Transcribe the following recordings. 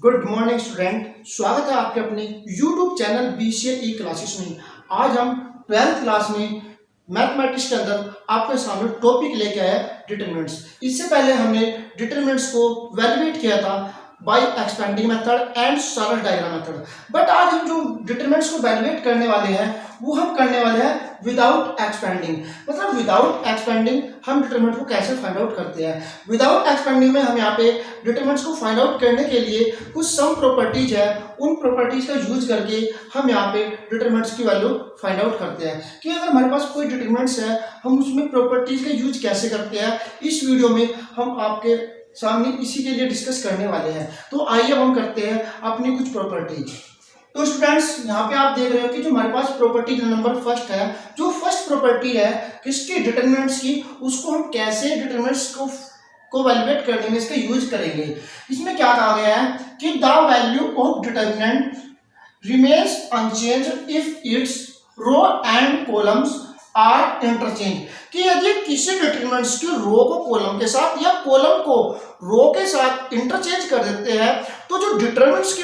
Good morning student, स्वागत है आपके अपने यूट्यूब चैनल बीसीए ई क्लासेस में। आज हम 12th क्लास में मैथमेटिक्स के अंदर आपके सामने टॉपिक लेके आए डिटरमिनेंट्स। इससे पहले हमने डिटरमिनेंट्स को वैल्यूएट किया था बाय एक्सपेंडिंग मेथड एंड सरल डायग्राम मेथड। बट आज हम जो डिटरमिनेंट्स को वैल्यूएट करने वाले हैं वो हम करने वाले हैं विदाउट एक्सपेंडिंग। मतलब विदाउट एक्सपेंडिंग हम डिटरमिनेंट को कैसे फाइंड आउट करते हैं। विदाउट एक्सपेंडिंग में हम यहाँ पे डिटरमिनेंट्स को फाइंड आउट करने के लिए कुछ सम प्रॉपर्टीज है, उन प्रॉपर्टीज का यूज करके हम यहाँ पे डिटरमिनेंट्स की वैल्यू फाइंड आउट करते हैं कि अगर हमारे पास कोई डिटरमिनेंट्स है हम उसमें प्रॉपर्टीज का यूज कैसे करते हैं। इस वीडियो में हम आपके सामने इसी के लिए डिस्कस करने वाले हैं। तो आइए हम करते हैं अपनी कुछ प्रॉपर्टीज। तो स्टूडेंट्स यहाँ पे आप देख रहे हो कि जो हमारे पास प्रॉपर्टी नंबर फर्स्ट है, जो फर्स्ट प्रॉपर्टी है किसकी, डिटरमिनेंट्स की, उसको हम कैसे डिटरमिनेंट्स को वैल्यूएट करने में इसका यूज करेंगे। इसमें क्या कहा गया है कि the value of determinant remains unchanged if its row and columns are interchange. कि यदि किसी डिटरमिनेंट्स की रो को कॉलम के साथ या कॉलम को रो के साथ इंटरचेंज कर देते हैं तो जो डिटरमिनेंट्स की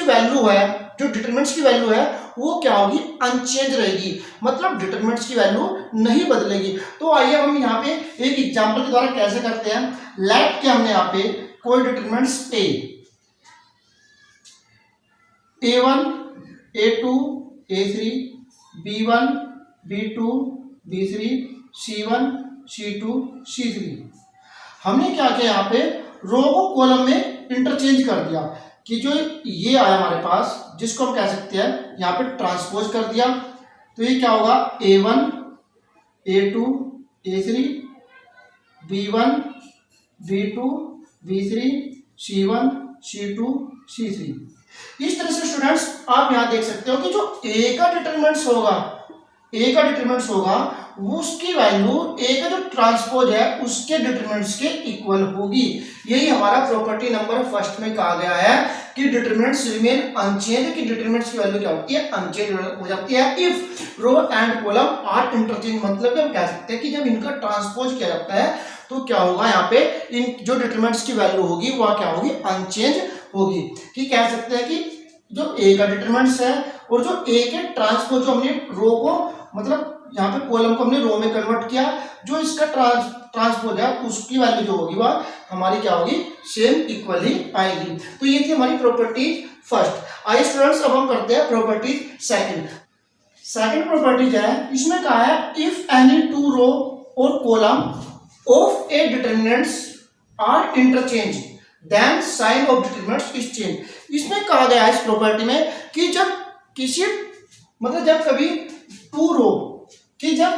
वैल्यू है वो क्या होगी, अनचेंज रहेगी। मतलब डिटरमिनेंट्स की वैल्यू नहीं बदलेगी। तो आइए हम यहाँ पे एक एग्जांपल के द्वारा कैसे करते हैं। लेट के हमने यहाँ पे कोई determinants a1 a2 a3 b1 b2 b3 c1 c2 c3 हमने क्या किया, यहाँ पे रो को कॉलम में इंटरचेंज कर दिया कि जो ये आया हमारे पास जिसको हम कह सकते हैं यहाँ पे ट्रांसपोज कर दिया। तो ये क्या होगा, a1 a2 a3 b1 b2 b3 c1 c2 c3। इस तरह से स्टूडेंट्स आप यहाँ देख सकते हो कि जो a का डिटरमिनेंट्स होगा उसकी वैल्यू a का जो ट्रांसपोज है उसके डिटरमिनेंट्स के इक्वल होगी। यही हमारा प्रॉपर्टी नंबर फर्स्ट में कहा गया है कि डिटरमिनेंट्स रिमेन अनचेंज, कि डिटरमिनेंट्स की वैल्यू क्या होती है, अनचेंज हो जाती है if row and column are interchange. मतलब हम कह सकते हैं कि जब इनका ट्रांसपोज किया जाता है तो क्या होगा, यहाँ पे इन जो डिटरमिनेंट्स की वैल्यू होगी वह क्या होगी, अनचेंज होगी। कि कह सकते हैं कि जो a का डिटरमिनेंट्स है और जो a के ट्रांसपोज, जो हमने रो को मतलब यहाँ पे कॉलम को हमने रो में कन्वर्ट किया, जो इसका ट्रांसपोज है उसकी वैल्यू जो होगी वह हमारी क्या होगी, सेम इक्वल ही आएगी। तो ये थी हमारी प्रॉपर्टी फर्स्ट। आइए स्टूडेंट्स अब हम करते हैं प्रॉपर्टी सेकंड प्रॉपर्टी है, इसमें कहा है इफ एनी टू रो और column of a determinants are interchange then sign of determinants is change. इसमें कहा गया है इस प्रॉपर्टी में कि जब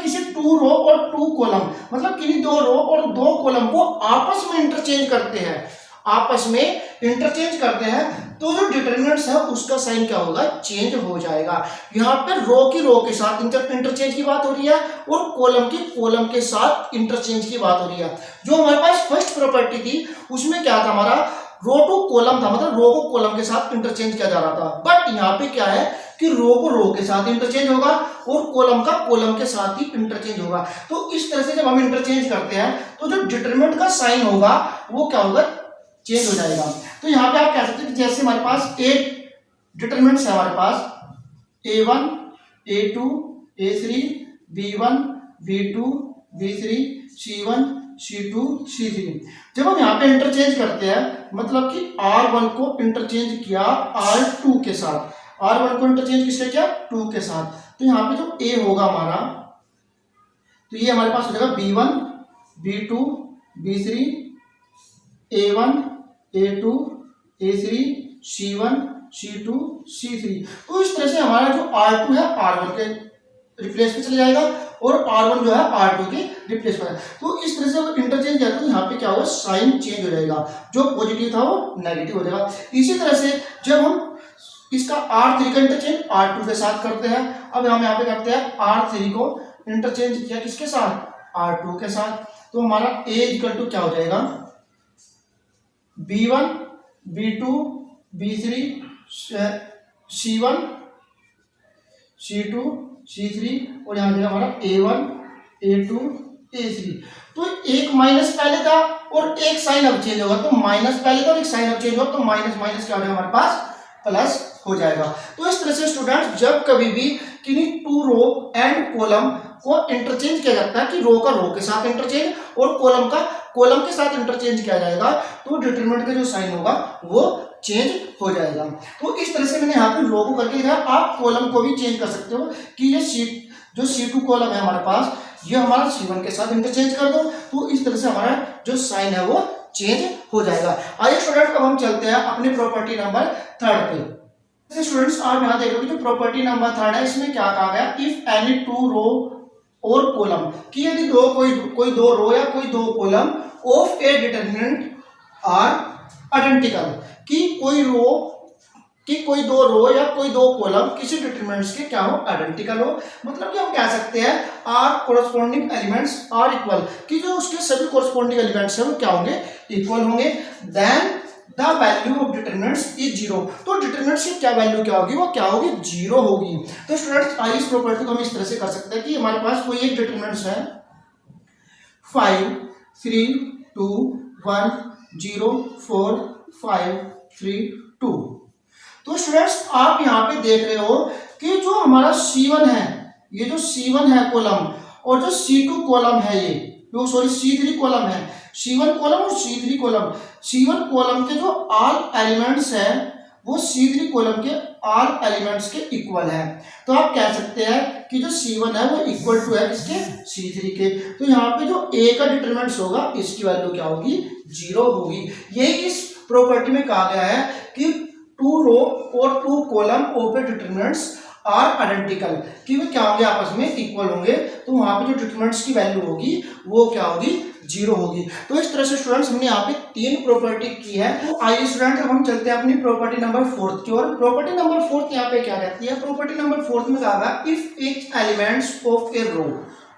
किसी टू रो और टू कॉलम मतलब किन्हीं दो रो और दो कॉलम को आपस में इंटरचेंज करते हैं तो जो डिटरमिनेंट्स है उसका साइन क्या होगा, चेंज हो जाएगा। यहाँ पे रो के साथ इंटरचेंज की बात हो रही है और कॉलम के साथ इंटरचेंज की बात हो रही है। जो हमारे पास फर्स्ट प्रॉपर्टी थी उसमें क्या था, हमारा रो टू कॉलम था, मतलब रो को कॉलम के साथ इंटरचेंज किया जा रहा था। बट यहाँ पे क्या है कि रो को रो के साथ इंटरचेंज होगा और कॉलम का कॉलम के साथ ही इंटरचेंज होगा। तो इस तरह से जब हम इंटरचेंज करते हैं तो जो डिटरमिनेंट का साइन होगा वो क्या होगा, चेंज हो जाएगा। तो यहाँ पे आप कह सकते हैं कि जैसे हमारे पास एक डिटरमिनेंट्स है, हमारे पास a1 a2 a3 b1 b2 b3 c1 c2 c3। जब हम यहाँ पे इंटरचेंज करते हैं मतलब कि r1 को इंटरचेंज किया r2 के साथ, r1 को इंटरचेंज किससे किया, 2 के साथ। तो यहाँ पे जो a होगा हमारा, तो ये हमारे पास हो जाएगा b1 b2 b3 a1 a2 a3 c1 c2 c3। तो इस तरह से हमारा जो r2 है r1 के रिप्लेस में चले जाएगा और r1 जो है r2 के रिप्लेस में। तो इस तरह से इंटरचेंज किया तो यहाँ पे क्या होगा, साइन चेंज हो जाएगा, जो पॉजिटिव था वो नेगेटिव हो जाएगा। इसी तरह से जब हम इसका r3 का इंटरचेंज r2 के साथ करते हैं, अब हम यहाँ पे करते हैं r3 को इंटरचेंज किया किसके साथ, r2 के साथ। तो हमारा a इक्वल टू क्या हो जाएगा, b1 b2 b3 c1 c2 c3 और यहाँ जाएगा हमारा a1 a2 a3। तो एक माइनस पहले था और एक साइन अब चेंज होगा तो माइनस पहले तो, और एक साइन अब चेंज होगा तो माइनस माइनस क्या हो जाएगा हमारे पास प्लस हो जाएगा। तो इस तरह से स्टूडेंट्स जब कभी भी किन्हीं टू रो एंड कॉलम को इंटरचेंज किया जाता है कि रो का रो के साथ इंटरचेंज और कॉलम का कॉलम के साथ इंटरचेंज किया जाएगा तो डिटरमिनेंट का जो साइन होगा वो चेंज हो जाएगा। तो इस तरह से मैंने यहाँ पे रो को करके दिखाया। आप कॉलम को भी चेंज कर सकते हो कि ये जो C2 कॉलम है हमारे पास ये हमारा C1 के साथ इंटरचेंज कर दो तो इस तरह से हमारा जो साइन है वो चेंज हो जाएगा। आइए स्टूडेंट अब हम चलते हैं अपनी प्रॉपर्टी नंबर 3 पे। स्टूडेंट्स आप यहाँ देख रहे हो जो प्रॉपर्टी नंबर 3 है इसमें क्या कहा गया, इफ एनी टू रो और कॉलम कि यदि कोई दो रो या कोई दो column of a determinant are identical कि कोई दो रो या कोई दो कॉलम किसी डिटरमिनेंट्स के क्या हो आइडेंटिकल हो, मतलब कि हम कह सकते हैं are corresponding elements are equal कि जो उसके सभी कोरस्पॉन्डिंग एलिमेंट्स हैं वो क्या होंगे इक्वल होंगे, then the value of determinants is zero. तो डिटरमिनेंट्स की क्या वैल्यू क्या होगी, वो क्या होगी जीरो होगी। तो स्टूडेंट्स आइए इस प्रॉपर्टी को हम इस तरह से कर सकते हैं कि हमारे पास कोई एक डिटरमिनेंट्स है 5 3 2 1 0 4 5 3 2। तो स्टूडेंट्स आप यहाँ पे देख रहे हो कि जो हमारा C1 है, ये जो C1 है कॉलम और जो C2 कॉलम है ये C3 कॉलम है, C1 कॉलम और C3 कॉलम, C1 कॉलम के जो ऑल एलिमेंट्स है वो C3 कॉलम के ऑल एलिमेंट्स के इक्वल है। तो आप कह सकते हैं कि जो C1 है वो इक्वल टू है किसके C3 के। तो यहाँ पे जो A का डिटरमिनेंट्स होगा इसकी वैल्यू क्या होगी जीरो होगी। यही इस प्रॉपर्टी में कहा गया है कि टू रो और two column of a determinants are identical कि वे क्या होंगे आपस में इक्वल होंगे। तो वहां पे जो डिटरमिनेंट्स की वैल्यू होगी वो क्या होगी जीरो होगी। तो इस तरह से स्टूडेंट्स हमने यहाँ पे 3 प्रॉपर्टी की है। तो आइए स्टूडेंट अब हम चलते हैं अपनी प्रॉपर्टी नंबर 4 की ओर। प्रॉपर्टी नंबर 4 यहाँ पे क्या कहती है, प्रॉपर्टी नंबर 4 में कहा गया इफ ईच एलिमेंट्स ऑफ ए रो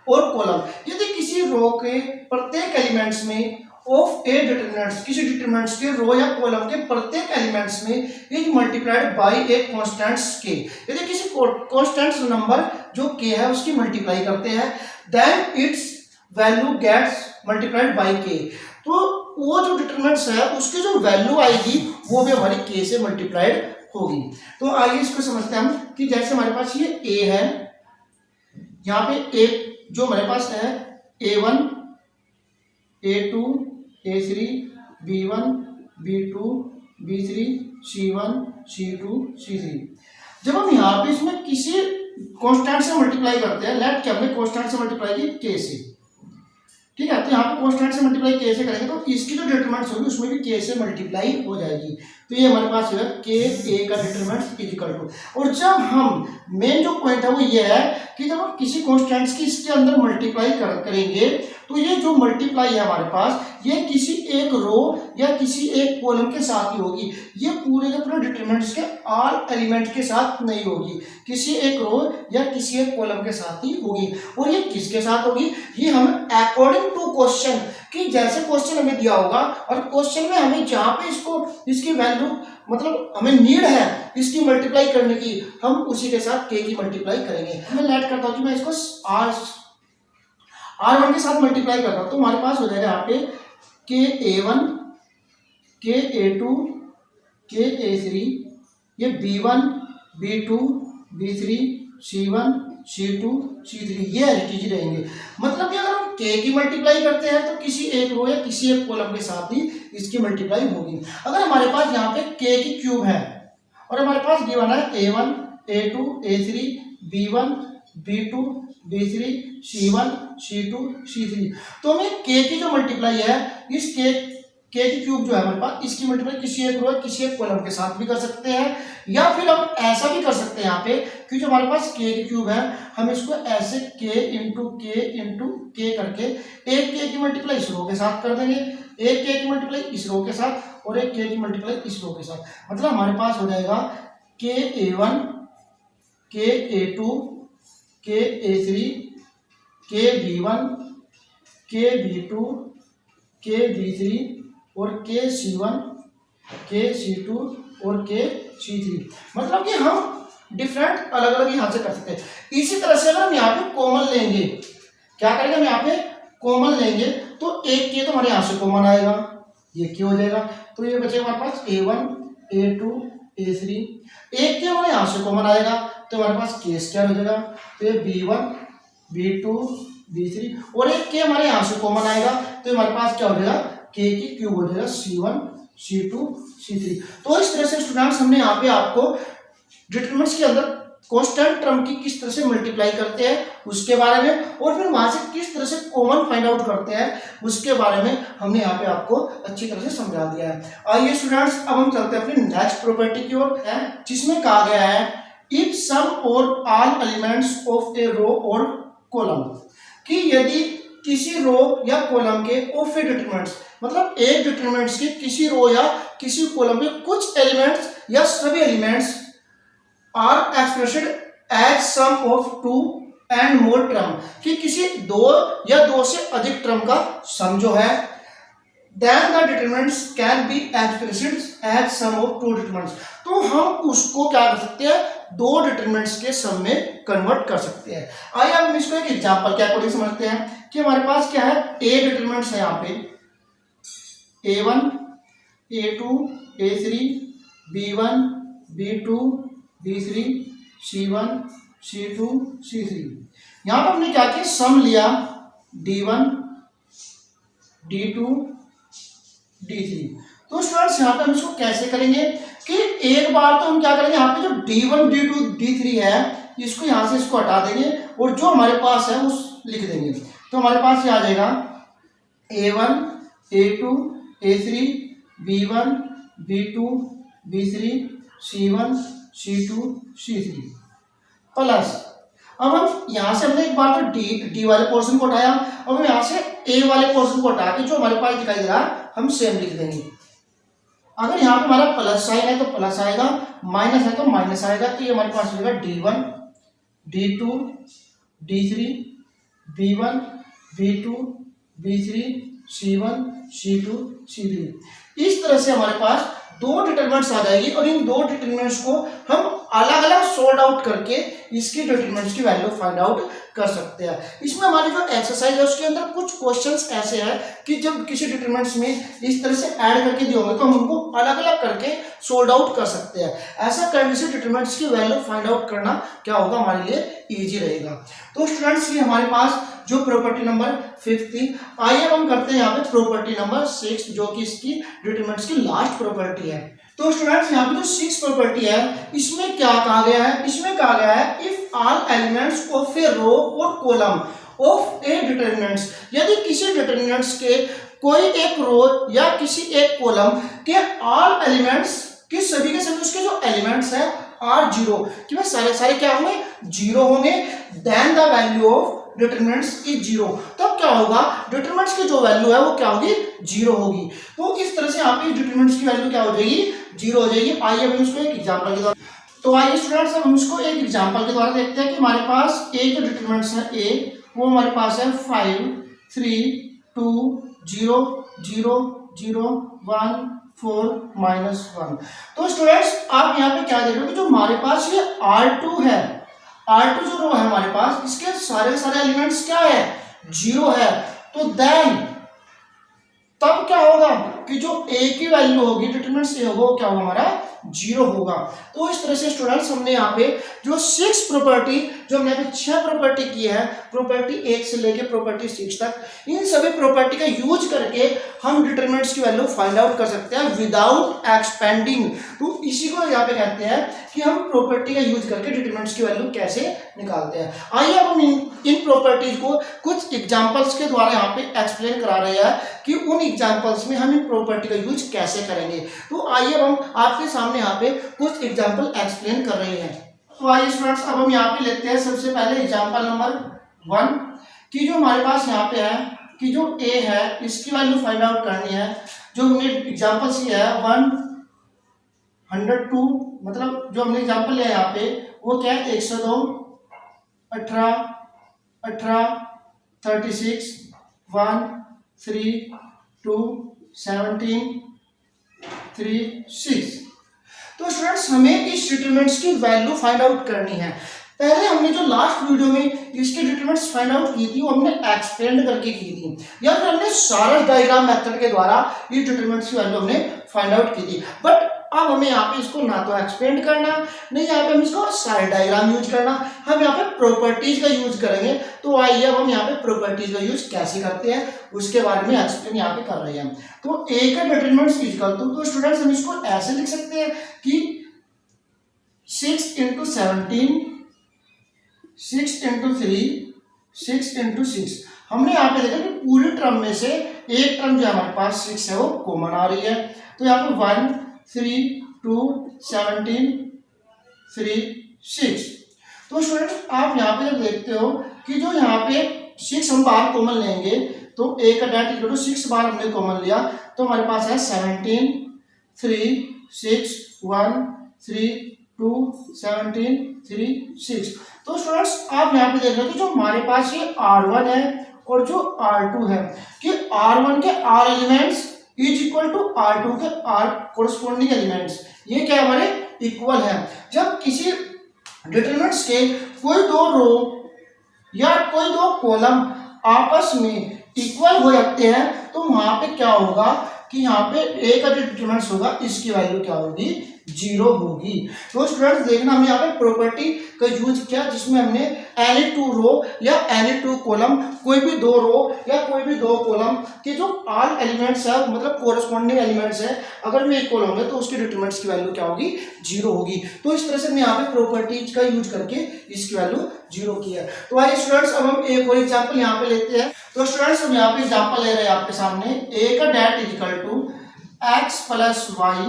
और कॉलम यदि किसी रो के प्रत्येक एलिमेंट्स में ऑफ ए डिटरमिनेंट्स किसी डिटरमिनेंट्स के रो या कॉलम के प्रत्येक एलिमेंट्स में is multiplied by A constants के, यदि किसी कांस्टेंट्स नंबर जो k है उसकी मल्टीप्लाई करते हैं then its value gets multiplied by k। तो वो जो डिटरमिनेंट्स है उसकी जो वैल्यू आएगी वो भी हमारी k से मल्टीप्लाइड होगी। तो आइए इसको समझते हैं हम कि जैसे हमारे पास ये a है, यहाँ पे एक जो हमारे पास है a1 a2 a3 b1 b2 b3 c1 c2 c3। जब हम यहाँ पे इसमें किसी कांस्टेंट से मल्टीप्लाई करते हैं, लेट के हमने कांस्टेंट से मल्टीप्लाई की k से, ठीक है, तो यहाँ पे कांस्टेंट से मल्टीप्लाई k से करेंगे तो इसकी जो डिटरमिनेंट्स होगी उसमें भी k से मल्टीप्लाई हो जाएगी। तो ये हमारे पास है k a का डिटरमिनेंट्स इज इक्वल टू, और जब हम मेन जो पॉइंट है वो ये है कि जब हम किसी कांस्टेंट्स की इसके अंदर मल्टीप्लाई करेंगे तो ये जो मल्टीप्लाई है हमारे पास ये किसी एक रो या किसी एक कॉलम के साथ ही होगी, ये पूरे के पूरे डिटरमिनेंट्स के ऑल एलिमेंट के साथ नहीं होगी, किसी एक रो या किसी एक कॉलम के साथ ही होगी। और ये किसके साथ होगी, ये हम अकॉर्डिंग टू क्वेश्चन कि जैसे क्वेश्चन हमें दिया होगा और क्वेश्चन में हमें जहाँ पे इसकी वैल्यू मतलब हमें नीड है इसकी मल्टीप्लाई करने की, हम उसी के साथ k की मल्टीप्लाई करेंगे। मैं लेट करता हूँ कि मैं इसको R1 के साथ मल्टीप्लाई करता हूँ तो हमारे पास हो जाएगा यहाँ पे KA1 KA2 KA3, ये B1 B2 B3 C1 C2 C3 ये एडिटीज रहेंगे। मतलब कि अगर हम k की मल्टीप्लाई करते हैं तो किसी एक रो या किसी एक कॉलम के साथ ही इसकी मल्टीप्लाई होगी। अगर हमारे पास यहाँ पे k की क्यूब है और हमारे पास गिवन है a1 a2 a3 b1 b2 b3 c1 c2 c3, तो हमें k की जो मल्टीप्लाई है इस k की क्यूब जो है हमारे पास इसकी मल्टीप्लाई किसी एक रो किसी एक कॉलम के साथ भी कर सकते हैं, या फिर हम ऐसा भी कर सकते हैं यहाँ पे कि जो हमारे पास k की क्यूब है हम इसको ऐसे k इंटू के करके एक k की मल्टीप्लाई इस रो के साथ कर देंगे, एक k की मल्टीप्लाई इस रो के साथ और एक k की मल्टीप्लाई इस रो के साथ। मतलब हमारे पास हो जाएगा KA1 KA2 KA3 KB1 KB2 KB3 और KC1 KC2 और KC3। मतलब कि हम डिफरेंट अलग अलग यहां से कर सकते हैं। इसी तरह से अगर हम यहाँ पे कॉमन लेंगे, क्या करेंगे हम यहाँ पे कॉमन लेंगे तो एक के तो हमारे यहाँ से कॉमन आएगा, ये के हो जाएगा, तो ये बचेगा हमारे पास A1 A2 A3। एक के हमारे यहाँ से कॉमन आएगा तो हमारे पास के स्क्वायर हो जाएगा, तो ये B1 B2 B3, और एक के हमारे यहाँ से कॉमन आएगा तो हमारे पास क्या हो जाएगा, के की क्यूब हो जाएगा, C1 C2 C3। तो इस तरह से स्टूडेंट्स हमने यहाँ पे आपको डिटरमिनेंट्स के अंदर कांस्टेंट टर्म की किस तरह से मल्टीप्लाई करते हैं उसके बारे में, और फिर वहां से किस तरह से कॉमन फाइंड आउट करते हैं उसके बारे में हमने यहाँ पे आपको अच्छी तरह से समझा दिया है। आइए स्टूडेंट्स अब हम चलते हैं अपनी नेक्स्ट प्रॉपर्टी की ओर, है जिसमें कहा गया है इफ सम और ऑल एलिमेंट्स ऑफ ए रो और कॉलम, कि यदि किसी रो या कॉलम के ऑफ ए डिटरमिनेंट्स, मतलब एक डिटरमिनेंट्स के किसी रो या किसी कॉलम के कुछ एलिमेंट्स या सभी elements are expressed as sum of two and more term, कि किसी दो या दो से अधिक टर्म का सम जो है, then the determinants can be expressed as sum of two determinants, तो हम उसको क्या कर सकते हैं, दो डिटरमिनेंट्स के सम में कन्वर्ट कर सकते हैं। आइए हम इसको एक एग्जांपल के अकॉर्डिंग समझते हैं कि हमारे पास क्या है, ए डिटरमिनेंट्स है यहाँ पे A1 A2 A3 B1 B2 B3 C1 C2 C3। यहाँ पर हमने क्या किया, सम लिया D1 D2 D3। तो स्टूडेंट्स यहाँ पे हम इसको कैसे करेंगे कि एक बार तो हम क्या करेंगे, यहाँ पे जो D1 D2 D3 है इसको यहाँ से इसको हटा देंगे और जो हमारे पास है उस लिख देंगे, तो हमारे पास ये आ जाएगा A1 A2 A3 B1 B2 B3 C1 C2 C3 plus, अब हम यहाँ से हमने एक बार तो डी वाले पोर्शन को हटाया, अब हम यहाँ से ए वाले पोर्शन को हटा के जो हमारे पास दिखाई दे रहा है हम सेम लिख देंगे। अगर यहाँ पे हमारा प्लस साइन है तो प्लस आएगा, माइनस है तो माइनस आएगा, तो ये हमारे पास होगा D1 D2 D3 B1 B2 B3 C1 C2 C3। इस तरह से हमारे पास दो डिटरमिनेंट्स आ जाएगी और इन दो डिटरमिनेंट्स को हम अलग अलग सॉर्ट आउट करके इसकी डिटरमिनेंट्स की वैल्यू फाइंड आउट कर सकते हैं। इसमें हमारी जो एक्सरसाइज है उसके अंदर कुछ क्वेश्चंस ऐसे हैं कि जब किसी डिटरमिनेंट्स में इस तरह से ऐड करके दिए होंगे तो हम उनको अलग अलग करके सॉर्ट आउट कर सकते हैं। ऐसा करने से डिटरमिनेंट्स की वैल्यू फाइंड आउट करना क्या होगा, हमारे लिए ईजी रहेगा। तो स्टूडेंट्स ये हमारे पास जो प्रॉपर्टी नंबर 5 थी, आइए हम करते हैं यहाँ पे प्रॉपर्टी नंबर 6 जो कि इसकी डिटरमिनेंट्स की लास्ट प्रॉपर्टी है। तो स्टूडेंट्स यहाँ पे जो 6 प्रॉपर्टी है इसमें क्या कहा गया है, इसमें कहा गया है इफ ऑल एलिमेंट्स ऑफ ए रो और कॉलम ऑफ ए डिटरमिनेंट्स, यदि किसी डिटरमिनेंट्स के कोई एक रो या किसी एक कॉलम के ऑल एलिमेंट्स के सभी उसके जो एलिमेंट्स है आर जीरो, कि भाई सारे सारे क्या होंगे, जीरो होंगे, then the value of determinants is zero, तब क्या होगा, डिटरमिनेंट्स की जो वैल्यू है वो क्या होगी, जीरो होगी। तो इस तरह से यहाँ पे डिटरमिनेंट्स की वैल्यू क्या हो जाएगी, जीरो हो जाएगी। आइए हम इसको एक एग्जांपल के द्वारा, तो आइए स्टूडेंट्स हम इसको एक एग्जांपल के द्वारा देखते हैं कि हमारे पास एक जो डिटरमिनेंट्स है ए, वो हमारे पास है 5 3 2 0 0 0 1 4 -1। तो स्टूडेंट्स आप यहाँ पे क्या देख रहे हो कि जो हमारे पास ये R2 है, R2 जो रो है हमारे पास, इसके सारे सारे एलिमेंट्स क्या है, जीरो है। तो देन तब क्या होगा कि जो ए की वैल्यू होगी, डिटरमिनेंट्स ए होगा, वो क्या होगा, हमारा जीरो होगा। तो इस तरह से स्टूडेंट्स हमने यहाँ पे जो 6 प्रॉपर्टी, जो हमने यहाँ पे 6 प्रॉपर्टी की है, प्रॉपर्टी 1 से लेके प्रॉपर्टी 6 तक, इन सभी प्रॉपर्टी का यूज करके हम डिटरमिनेंट्स की वैल्यू फाइंड आउट कर सकते हैं विदाउट एक्सपेंडिंग। तो इसी को यहाँ पे कहते हैं कि हम प्रॉपर्टी का यूज करके डिटरमिनेंट्स की वैल्यू कैसे निकालते हैं। आइए अब हम इन प्रॉपर्टीज को कुछ एग्जांपल्स के द्वारा यहाँ पे एक्सप्लेन करा रहे हैं कि उन एग्जांपल्स में हम इन प्रॉपर्टी का यूज कैसे करेंगे। तो आइए हम आपके सामने यहाँ पे कुछ एग्जांपल एक्सप्लेन कर रहे हैं। तो आइए स्टूडेंट्स अब हम यहाँ पे लेते हैं सबसे पहले एग्जांपल नंबर 1 कि जो हमारे पास यहाँ पे है कि जो ए है इसकी वैल्यू फाइंड आउट करनी है। जो हमने एग्जांपल्स लिया है 102, मतलब जो हमने एग्जांपल लिया है यहाँ पे वो क्या है, 102 18 18 36 1 3 2 17 3 6। तो स्टूडेंट्स हमें इस डिटरमिनेंट्स की वैल्यू फाइंड आउट करनी है। पहले हमने जो लास्ट वीडियो में इसके डिटरमिनेंट्स फाइंड आउट की थी वो हमने एक्सपेंड करके की थी, या फिर हमने सारस डायग्राम मेथड के द्वारा ये डिटरमिनेंट्स की वैल्यू हमने फाइंड आउट की थी। बट अब हमें यहाँ पे इसको ना तो एक्सपेंड करना, नहीं यहाँ पे हम इसको सारस डायग्राम यूज करना, हम यहाँ पे प्रॉपर्टीज का यूज करेंगे। तो आइए अब हम यहाँ पे प्रॉपर्टीज का यूज कैसे करते हैं उसके बारे में एक्सप्लेन यहाँ पे कर रहे हैं। तो ए का डिटरमिनेंट्स इक्वल टू, तो स्टूडेंट्स हम इसको ऐसे लिख सकते हैं कि 6 × 17, 6 × 3, 6 × 6। हमने यहाँ पे देखा कि पूरी टर्म में से एक टर्म जो हमारे पास 6 है वो कॉमन आ रही है। तो यहाँ पे 1, 3, 2, 17, 3, 6। तो स्टूडेंट्स आप यहाँ पे जब देखते हो कि जो यहाँ पे 6 हम बाहर कॉमन लेंगे तो a का डाट इक्वल टू 6 बार हमने कॉमन लिया तो हमारे पास है 17, 3, 6, 1, 3, 2, 17, 3, 6। तो स्टूडेंट्स आप यहाँ पे देख रहे हो कि जो हमारे पास ये R1 है और जो R2 है कि R1 के R elements is equal to R2 के R कोरस्पोंडिंग एलिमेंट्स, ये क्या हमारे इक्वल है। जब किसी डिटरमिनेंट्स के कोई दो रो या कोई दो कॉलम आपस में इक्वल हो जाते हैं तो वहां पे क्या होगा कि यहाँ पे ए का जो डिटरमिनेंट्स होगा इसकी वैल्यू क्या होगी, 0 होगी। तो स्टूडेंट्स देखना हमने यहाँ पे प्रॉपर्टी का यूज किया जिसमें हमने एनी टू रो या एनी टू कॉलम, कोई भी दो रो या कोई भी दो कॉलम के जो ऑल एलिमेंट्स है मतलब कोरस्पॉन्डिंग एलिमेंट्स है अगर वे इक्वल होंगे तो उसके डिटरमिनेंट्स की वैल्यू क्या होगी, 0 होगी। तो इस तरह से हमने यहाँ पे प्रॉपर्टीज का यूज करके इसकी वैल्यू 0 की है। तो आइए स्टूडेंट्स अब हम एक और एग्जाम्पल यहाँ पे लेते हैं। तो स्टूडेंट्स हम यहाँ पे एग्जाम्पल ले रहे हैं आपके सामने, ए का det is equal to x plus Y,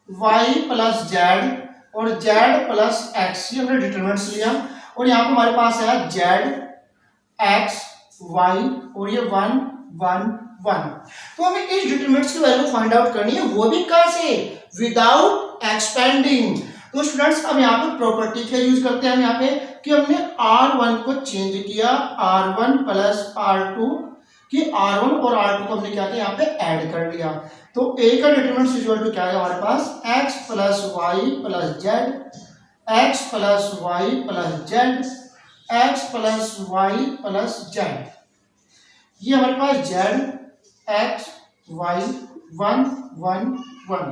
y plus Z और z प्लस एक्स, ये हमने डिटरमिनेंट्स लिया और यहाँ पे हमारे पास है z, x, y और ये 1, 1, 1। तो हमें इस डिटरमिनेंट्स की वैल्यू फाइंड आउट करनी है, वो भी कैसे, विदाउट एक्सपेंडिंग। तो स्टूडेंट्स अब यहाँ पे प्रॉपर्टी का यूज करते हैं हम यहाँ पे कि हमने R1 को चेंज किया R1 प्लस R2 कि R1 और R2 को हमने क्या किया यहाँ पे ऐड कर लिया। तो A का डिटरमिनेंट्स इक्वल टू क्या है हमारे पास, x plus Y plus Z, x plus Y plus Z, x plus Y plus Z. ये हमारे पास z, x, y 1, 1, 1।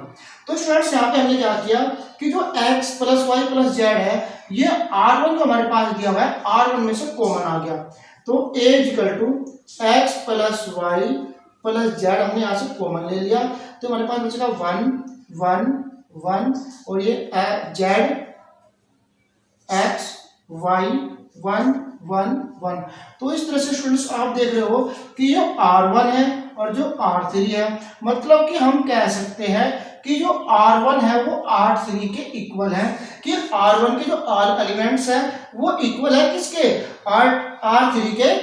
तो स्टूडेंट्स यहाँ पे हमने क्या किया कि जो x plus Y plus Z है ये R1 को हमारे पास दिया हुआ है, R1 में से कॉमन आ गया। तो A equal to x plus Y plus Z हमने यहाँ से कॉमन ले लिया तो हमारे पास बचेगा 1, 1, 1 और ये जेड, x, y 1, 1, 1। तो इस तरह से स्टूडेंट्स आप देख रहे हो कि ये R1 है और जो R3 है, मतलब कि हम कह सकते हैं कि जो R1 है वो R3 के इक्वल है, कि R1 के जो R एलिमेंट्स हैं वो इक्वल है किसके, R3 के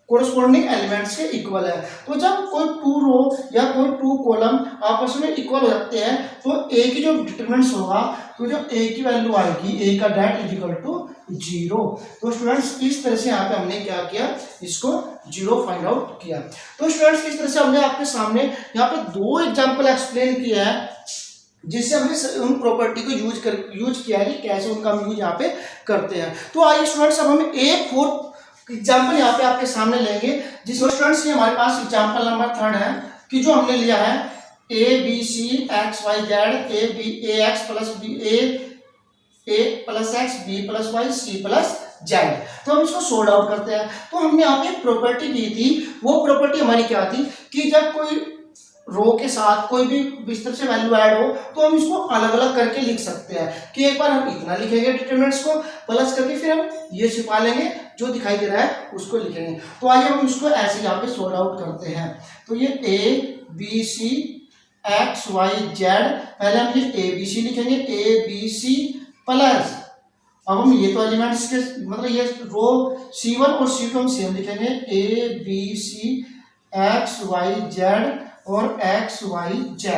कोरस्पोंडिंग एलिमेंट्स के इक्वल है। तो जब कोई टू रो या कोई टू कॉलम आपस में इक्वल हो जाते हैं तो A की जो डिटरमिनेंट्स होगा तो जो A की वैल्यू आएगी, A का डैट इज इक्वल टू 0। तो स्टूडेंट्स इस तरह से यहाँ पे हमने क्या किया, इसको 0 फाइंड आउट किया। तो स्टूडेंट्स इस तरह से हमने आपके सामने यहाँ पे 2 एग्जाम्पल एक्सप्लेन किया है जिससे हमने उन प्रॉपर्टी को यूज किया है कि कैसे उनका हम यूज यहाँ पे करते हैं। तो आइए स्टूडेंट्स अब हम एक और एग्जाम्पल यहाँ पे आपके सामने लेंगे जिसमें स्टूडेंट्स ये हमारे पास एग्जाम्पल नंबर 3 है कि जो हमने लिया है a b c x y z a x plus b a plus x b plus y c plus z। तो हम इसको सोल्व आउट करते हैं। तो हमने यहाँ पे प्रॉपर्टी की थी, वो प्रॉपर्टी हमारी क्या थी कि जब कोई रो के साथ कोई भी इस तरह से वैल्यू ऐड हो तो हम इसको अलग अलग करके लिख सकते हैं कि एक बार हम इतना लिखेंगे डिटरमिनेंट्स को प्लस करके फिर हम ये छिपा लेंगे जो दिखाई दे रहा है उसको लिखेंगे। तो आइए हम इसको ऐसे यहाँ पे सॉल्व आउट करते हैं। तो ये a b c x y z, पहले हम ये a b c लिखेंगे a b c प्लस, अब हम ये तो एलिमेंट्स के मतलब ये रो c1 और c2 हम सेम लिखेंगे a b c x y z और x y z।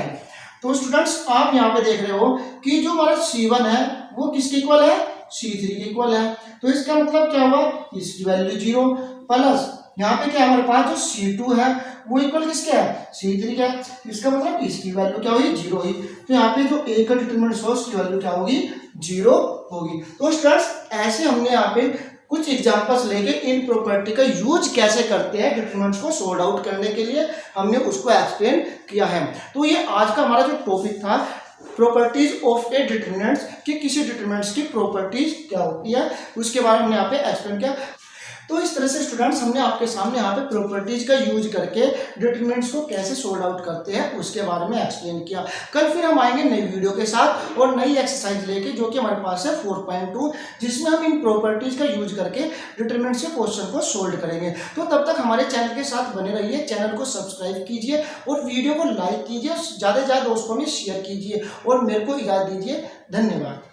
तो स्टूडेंट्स आप यहाँ पे देख रहे हो कि जो हमारा c1 है वो किसके इक्वल है, c3 के इक्वल है। तो इसका मतलब क्या हुआ, इसकी वैल्यू 0 प्लस यहाँ पे क्या हमारे पास जो C2 है वो इक्वल किसके है, C3 का है। इसका मतलब इसकी वैल्यू क्या होगी, 0 होगी। तो यहाँ पे जो A का डिटरमिनेंट है उसकी वैल्यू क्या होगी, 0 होगी। तो स्टूडेंट्स ऐसे हमने यहाँ पे कुछ एग्जांपल्स लेके इन प्रॉपर्टी का यूज कैसे करते हैं डिटरमिनेंट्स को सोल्व आउट करने के लिए हमने उसको एक्सप्लेन किया है। तो ये आज का हमारा जो टॉपिक था, प्रॉपर्टीज ऑफ ए डिटरमिनेंट्स, कि किसी डिटरमिनेंट्स की प्रॉपर्टीज क्या होती है, उसके बारे में हमने यहाँ पे एक्सप्लेन किया। तो इस तरह से स्टूडेंट्स हमने आपके सामने यहाँ पे प्रॉपर्टीज का यूज करके डिटरमिनेंट्स को कैसे सोल्व आउट करते हैं उसके बारे में एक्सप्लेन किया। कल फिर हम आएंगे नई वीडियो के साथ और नई एक्सरसाइज लेके, जो कि हमारे पास है 4.2, जिसमें हम इन प्रॉपर्टीज का यूज करके डिटरमिनेंट्स के क्वेश्चन को सोल्व करेंगे। तो तब तक हमारे चैनल के साथ बने रहिए, चैनल को सब्सक्राइब कीजिए और वीडियो को लाइक कीजिए, ज़्यादा से ज़्यादा दोस्तों में शेयर कीजिए और मेरे को इजाज़त दीजिए। धन्यवाद।